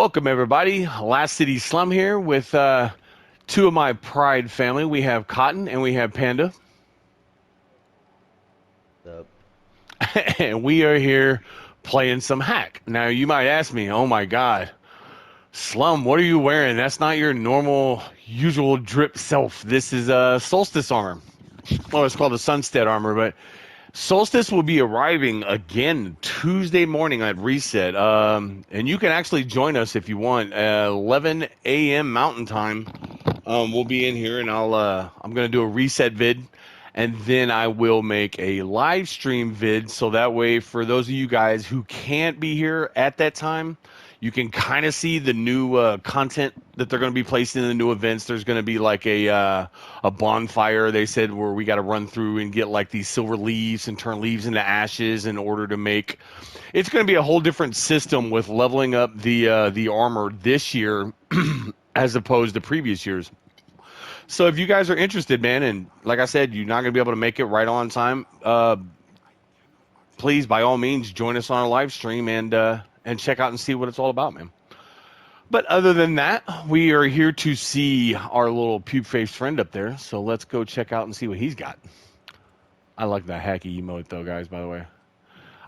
Welcome, everybody. Last City Slum here with two of my Pride family. We have Cotton and we have Panda. Yep. And we are here playing some hack. Now, you might ask me, oh my God, Slum, what are you wearing? That's not your normal, usual drip self. This is Solstice armor. Well, it's called the Sunstead armor, but Solstice will be arriving again Tuesday morning at reset. And you can actually join us if you want. 11 a.m. Mountain Time. We'll be in here, and I'm gonna do a reset vid, and then I will make a live stream vid, so that way for those of you guys who can't be here at that time, you can kind of see the new content that they're going to be placing in the new events. There's going to be like a bonfire, they said, where we got to run through and get like these silver leaves and turn leaves into ashes in order to make. It's going to be a whole different system with leveling up the armor this year as opposed to previous years. So if you guys are interested, man, and like I said, you're not going to be able to make it right on time, please, by all means, join us on our live stream and check out and see what it's all about, man. But other than that, we are here to see our little puke-faced friend up there. So let's go check out and see what he's got. I like that hacky emote, though, guys, by the way.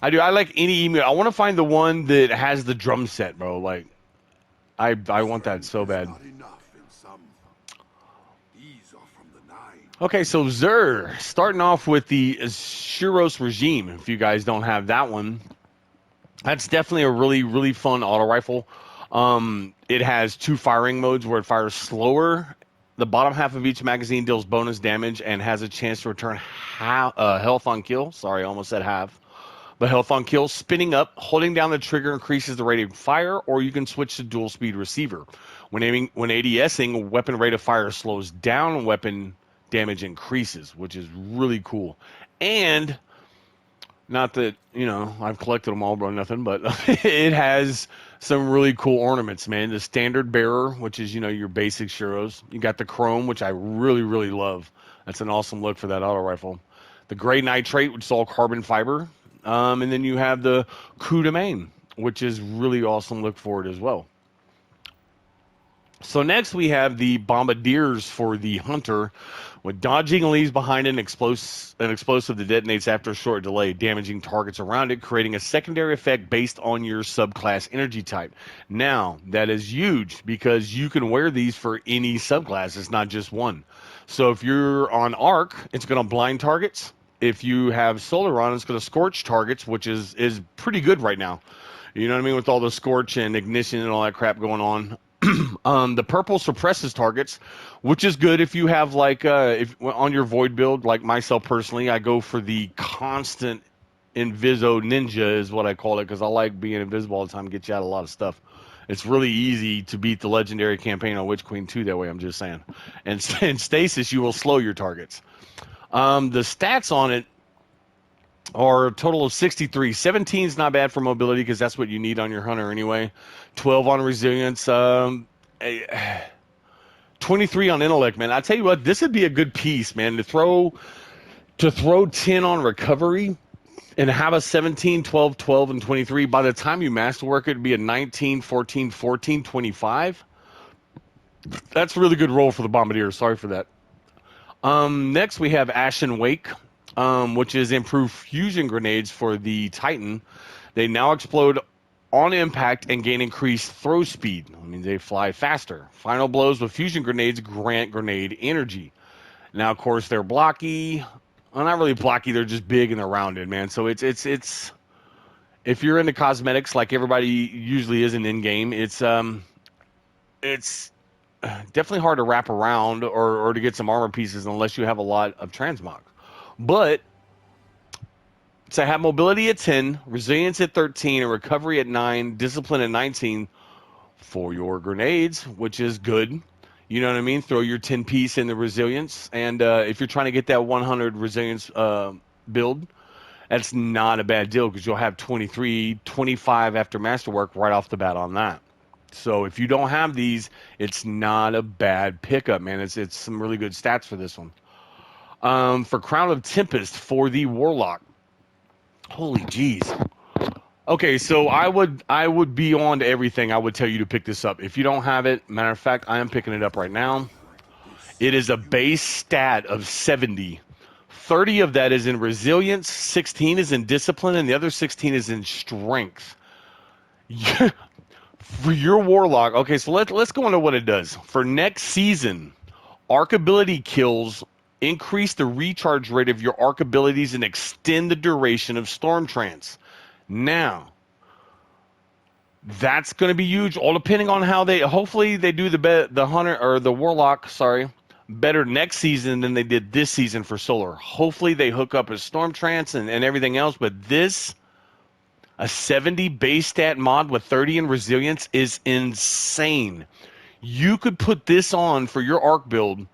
I do. I like any emote. I want to find the one that has the drum set, bro. Like, I want that so bad. Okay, so Xur, starting off with the Xur'S regime. If you guys don't have that one, that's definitely a really, really fun auto rifle. It has two firing modes where it fires slower. The bottom half of each magazine deals bonus damage and has a chance to return health on kill. Sorry, I almost said half. But health on kill, spinning up, holding down the trigger increases the rate of fire, or you can switch to dual speed receiver. When ADSing, weapon rate of fire slows down, weapon damage increases, which is really cool. And not that, you know, I've collected them all, bro, nothing, but it has some really cool ornaments, man. The standard bearer, which is, you know, your basic Xur'S. You got the chrome, which I really, really love. That's an awesome look for that auto rifle. The gray nitrate, which is all carbon fiber. And then you have the coup de main, which is really awesome look for it as well. So next we have the bombardiers for the hunter. When dodging leaves behind an explosive that detonates after a short delay, damaging targets around it, creating a secondary effect based on your subclass energy type. Now, that is huge because you can wear these for any subclass. It's not just one. So if you're on Arc, it's going to blind targets. If you have Solar on, it's going to scorch targets, which is pretty good right now. You know what I mean? With all the scorch and ignition and all that crap going on. The purple suppresses targets, which is good if you have like if on your void build, like myself personally, I go for the constant Inviso Ninja is what I call it, because I like being invisible all the time, get you out a lot of stuff. It's really easy to beat the legendary campaign on Witch Queen 2 that way, I'm just saying. And in Stasis, you will slow your targets. The stats on it are a total of 63. 17 is not bad for mobility because that's what you need on your hunter anyway. 12 on resilience. 23 on intellect, man. I tell you what, this would be a good piece, man, to throw 10 on recovery and have a 17, 12, 12, and 23. By the time you masterwork it, it'd be a 19, 14, 14, 25. That's a really good roll for the bombardier. Sorry for that. Next, we have Ashen Wake, which is improved fusion grenades for the Titan. They now explode on impact and gain increased throw speed. I mean, they fly faster. Final blows with fusion grenades grant grenade energy. Now, of course, they're blocky. Well, not really blocky. They're just big and they're rounded, man. So it's if you're into cosmetics like everybody usually is in game, it's definitely hard to wrap around or to get some armor pieces unless you have a lot of transmog. But to have mobility at 10, resilience at 13, and recovery at 9, discipline at 19 for your grenades, which is good. You know what I mean? Throw your 10 piece in the resilience. And if you're trying to get that 100 resilience build, that's not a bad deal because you'll have 23, 25 after masterwork right off the bat on that. So if you don't have these, it's not a bad pickup, man. It's some really good stats for this one. For Crown of Tempest for the Warlock. Holy jeez. Okay, so I would be on to everything. I would tell you to pick this up. If you don't have it, matter of fact, I am picking it up right now. It is a base stat of 70. 30 of that is in resilience, 16 is in discipline, and the other 16 is in strength. For your warlock, okay, so let's go into what it does. For next season, arc ability kills increase the recharge rate of your arc abilities and extend the duration of storm trance. Now, that's going to be huge, all depending on how they. Hopefully, they do the hunter or the warlock, sorry, better next season than they did this season for solar. Hopefully, they hook up a storm trance and everything else. But this, a 70 base stat mod with 30 in resilience, is insane. You could put this on for your arc build.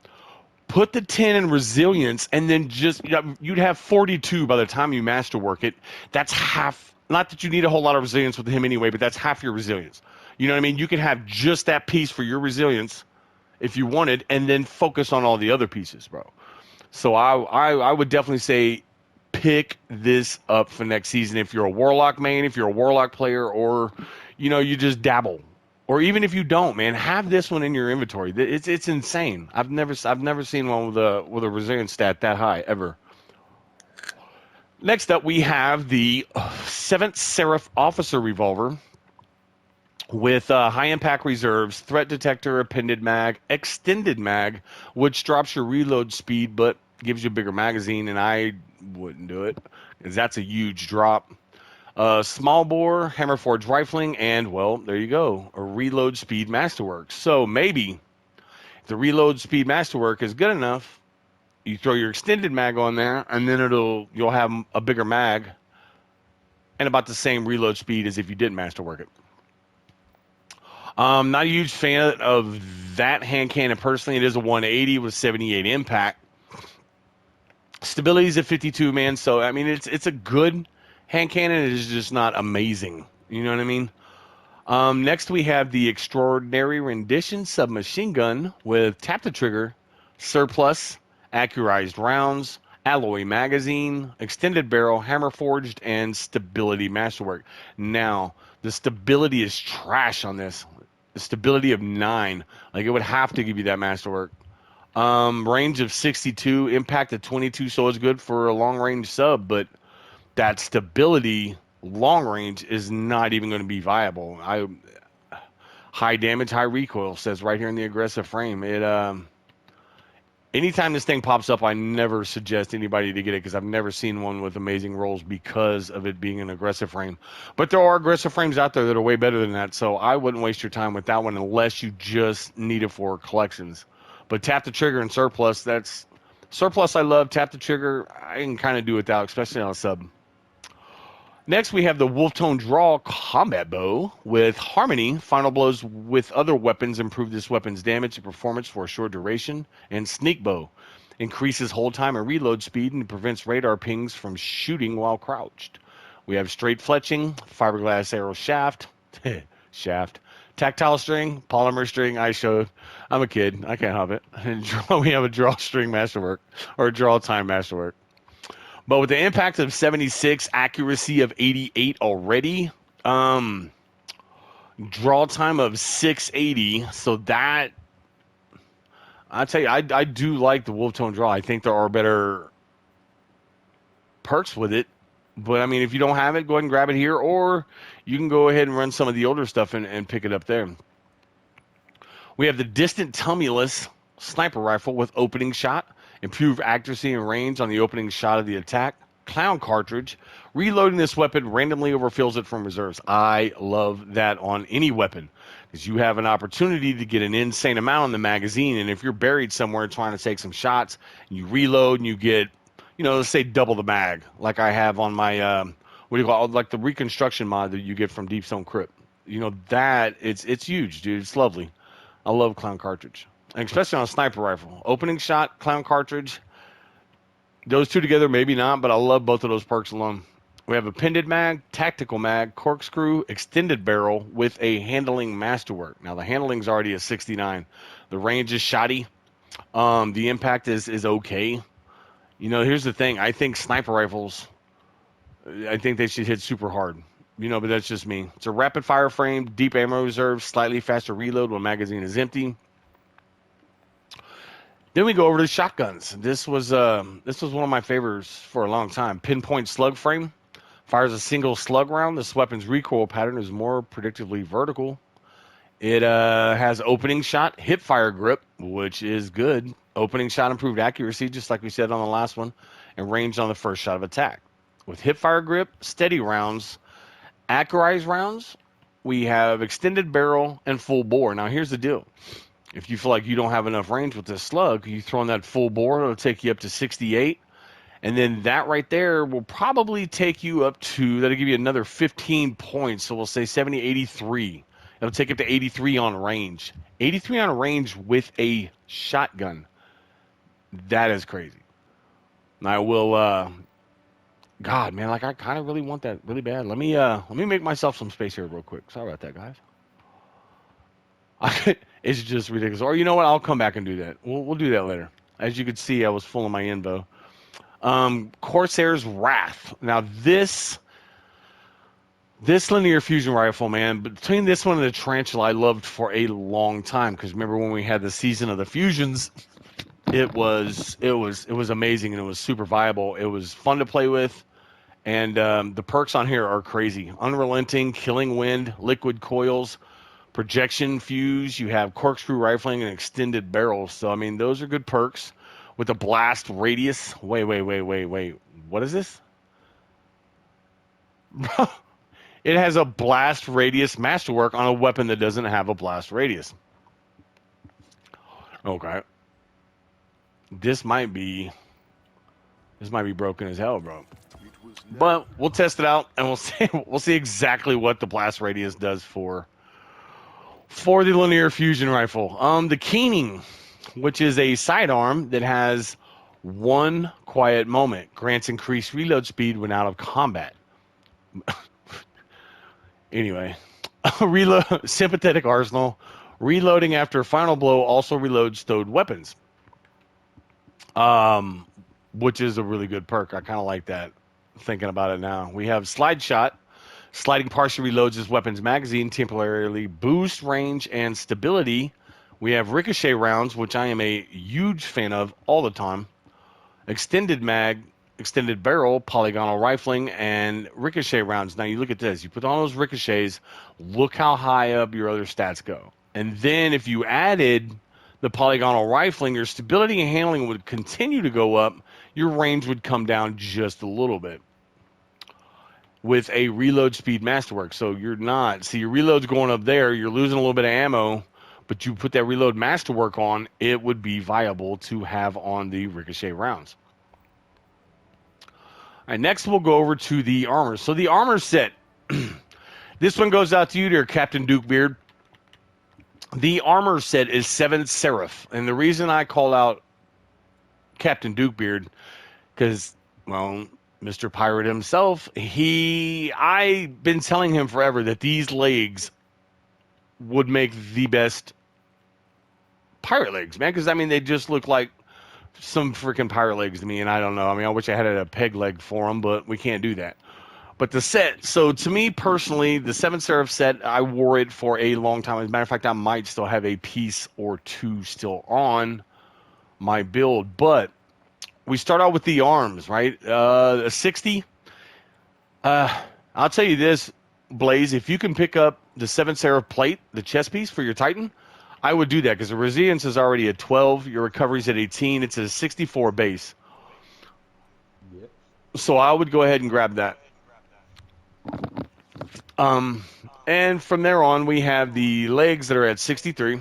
Put the 10 in resilience, and then just you'd have 42 by the time you masterwork it. That's half. Not that you need a whole lot of resilience with him anyway, but that's half your resilience. You know what I mean? You could have just that piece for your resilience if you wanted, and then focus on all the other pieces, bro. So I would definitely say pick this up for next season if you're a warlock main, if you're a warlock player, or you just dabble. Or even if you don't, man, have this one in your inventory. It's insane. I've never seen one with a resilience stat that high ever. Next up, we have the 7th Seraph Officer Revolver with high impact reserves, threat detector, appended mag, extended mag, which drops your reload speed but gives you a bigger magazine, and I wouldn't do it because that's a huge drop. Small bore, hammer forged rifling, and well, there you go, a reload speed masterwork. So maybe if the reload speed masterwork is good enough, you throw your extended mag on there, and then you'll have a bigger mag and about the same reload speed as if you didn't masterwork it. Not a huge fan of that hand cannon personally. It is a 180 with 78 impact. Stability is a 52, man. So I mean, it's a good hand cannon. It is just not amazing. You know what I mean? Next, we have the Extraordinary Rendition Submachine Gun with tap the trigger, surplus, accurized rounds, alloy magazine, extended barrel, hammer forged, and stability masterwork. Now, the stability is trash on this. The stability of 9. Like, it would have to give you that masterwork. Range of 62, impact of 22, so it's good for a long range sub, but that stability long range is not even going to be viable. High damage, high recoil says right here in the aggressive frame. Anytime this thing pops up, I never suggest anybody to get it because I've never seen one with amazing rolls because of it being an aggressive frame. But there are aggressive frames out there that are way better than that, so I wouldn't waste your time with that one unless you just need it for collections. But tap the trigger and surplus, that's surplus I love. Tap the trigger, I can kind of do without, especially on a sub. Next, we have the Wolftone Draw Combat Bow with Harmony. Final blows with other weapons improve this weapon's damage and performance for a short duration. And Sneak Bow increases hold time and reload speed and prevents radar pings from shooting while crouched. We have Straight Fletching, Fiberglass Arrow Shaft, Tactile String, Polymer String. I showed. I'm a kid. I can't help it. And we have a Draw String Masterwork, or Draw Time Masterwork. But with the impact of 76, accuracy of 88 already, draw time of 680. So that, I'll tell you, I do like the Wolftone Draw. I think there are better perks with it. But, I mean, if you don't have it, go ahead and grab it here. Or you can go ahead and run some of the older stuff and pick it up there. We have the Distant Tumulus Sniper Rifle with opening shot. Improve accuracy and range on the opening shot of the attack. Clown cartridge. Reloading this weapon randomly overfills it from reserves. I love that on any weapon because you have an opportunity to get an insane amount on the magazine. And if you're buried somewhere trying to take some shots, and you reload and you get, let's say double the mag, like I have on my, what do you call it? Like the reconstruction mod that you get from Deep Stone Crypt. That it's huge, dude. It's lovely. I love clown cartridge. And especially on a sniper rifle. Opening shot, clown cartridge. Those two together, maybe not, but I love both of those perks alone. We have appended mag, tactical mag, corkscrew, extended barrel with a handling masterwork. Now, the handling's already a 69. The range is shoddy. The impact is okay. Here's the thing. I think sniper rifles, I think they should hit super hard. but that's just me. It's a rapid fire frame, deep ammo reserve, slightly faster reload when magazine is empty. Then we go over to shotguns. This was one of my favorites for a long time. Pinpoint slug frame. Fires a single slug round. This weapon's recoil pattern is more predictably vertical. It has opening shot, hip fire grip, which is good. Opening shot improved accuracy, just like we said on the last one, and range on the first shot of attack. With hip fire grip, steady rounds, accurized rounds, we have extended barrel and full bore. Now here's the deal. If you feel like you don't have enough range with this slug, you throw in that full bore, it'll take you up to 68. And then that right there will probably take you up to, that'll give you another 15 points. So we'll say 70, 83. It'll take it to 83 on range. 83 on range with a shotgun. That is crazy. And I will, God, man, like I kind of really want that really bad. Let me make myself some space here real quick. Sorry about that, guys. It's just ridiculous. Or you know what? I'll come back and do that. We'll do that later. As you could see, I was full of my info. Corsair's Wrath. Now this linear fusion rifle, man, between this one and the Tarantula, I loved for a long time. Because remember when we had the season of the fusions, it was amazing and it was super viable. It was fun to play with, and the perks on here are crazy. Unrelenting, killing wind, liquid coils, projection fuse. You have corkscrew rifling and extended barrels. So I mean, those are good perks. With a blast radius. Wait. What is this? It has a blast radius masterwork on a weapon that doesn't have a blast radius. Okay. This might be broken as hell, bro. But we'll test it out and we'll see exactly what the blast radius does for the linear fusion rifle. The Keening, which is a sidearm that has one quiet moment, grants increased reload speed when out of combat. Anyway, reload sympathetic arsenal, reloading after final blow also reloads stowed weapons. Which is a really good perk. I kind of like that. Thinking about it now, we have slide shot. Sliding partially reloads his weapon's magazine, temporarily boost range and stability. We have ricochet rounds, which I am a huge fan of all the time. Extended mag, extended barrel, polygonal rifling, and ricochet rounds. Now you look at this. You put on those ricochets, look how high up your other stats go. And then if you added the polygonal rifling, your stability and handling would continue to go up. Your range would come down just a little bit. With a reload speed masterwork. So you're not, see, your reload's going up there, you're losing a little bit of ammo, but you put that reload masterwork on, it would be viable to have on the ricochet rounds. All right, next we'll go over to the armor. So the armor set, this one goes out to you there, Captain Duke Beard. The armor set is 7th Seraph, and the reason I call out Captain Duke Beard, because, well, Mr. Pirate himself, I've been telling him forever that these legs would make the best pirate legs, man. Because, I mean, they just look like some freaking pirate legs to me, and I don't know. I mean, I wish I had a peg leg for them, but we can't do that. But the set, so to me personally, the 7th Seraph set, I wore it for a long time. As a matter of fact, I might still have a piece or two still on my build, but we start out with the arms, right? A 60. I'll tell you this, Blaze, if you can pick up the 7th Seraph plate, the chest piece for your Titan, I would do that because the resilience is already at 12. Your recovery's at 18. It's a 64 base. Yep. So I would go ahead and grab that. And from there on, we have the legs that are at 63.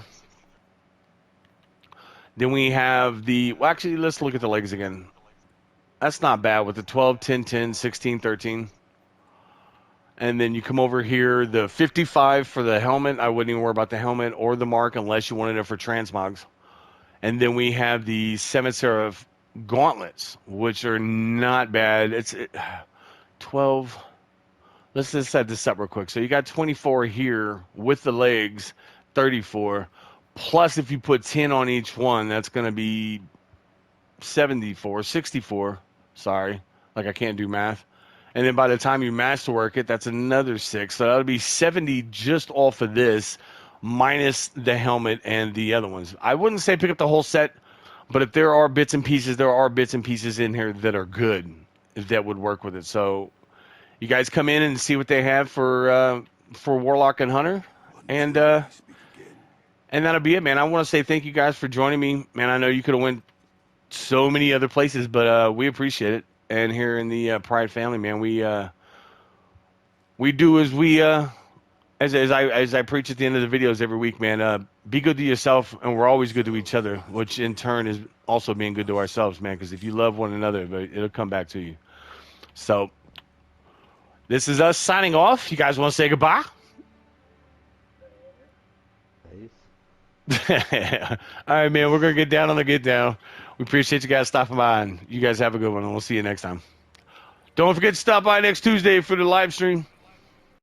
Then we have well, actually, let's look at the legs again. That's not bad with the 12, 10, 10, 16, 13. And then you come over here, the 55 for the helmet. I wouldn't even worry about the helmet or the mark unless you wanted it for transmogs. And then we have the 7th Seraph gauntlets, which are not bad. It's 12. Let's just set this up real quick. So you got 24 here with the legs, 34. Plus, if you put 10 on each one, that's going to be 64. Sorry, like I can't do math. And then by the time you masterwork it, that's another 6. So that'll be 70 just off of this, minus the helmet and the other ones. I wouldn't say pick up the whole set, but if there are bits and pieces, there are bits and pieces in here that are good that would work with it. So you guys come in and see what they have for Warlock and Hunter, and that'll be it, man. I want to say thank you guys for joining me, man. I know you could have went so many other places, but we appreciate it. And here in the Pride family, man, we do as we as I preach at the end of the videos every week, man. Be good to yourself, and we're always good to each other, which in turn is also being good to ourselves, man. Because if you love one another, it'll come back to you. So this is us signing off. You guys want to say goodbye? Peace. All right, man. We're gonna get down on the get down. We appreciate you guys stopping by, and you guys have a good one. And we'll see you next time. Don't forget to stop by next Tuesday for the live stream.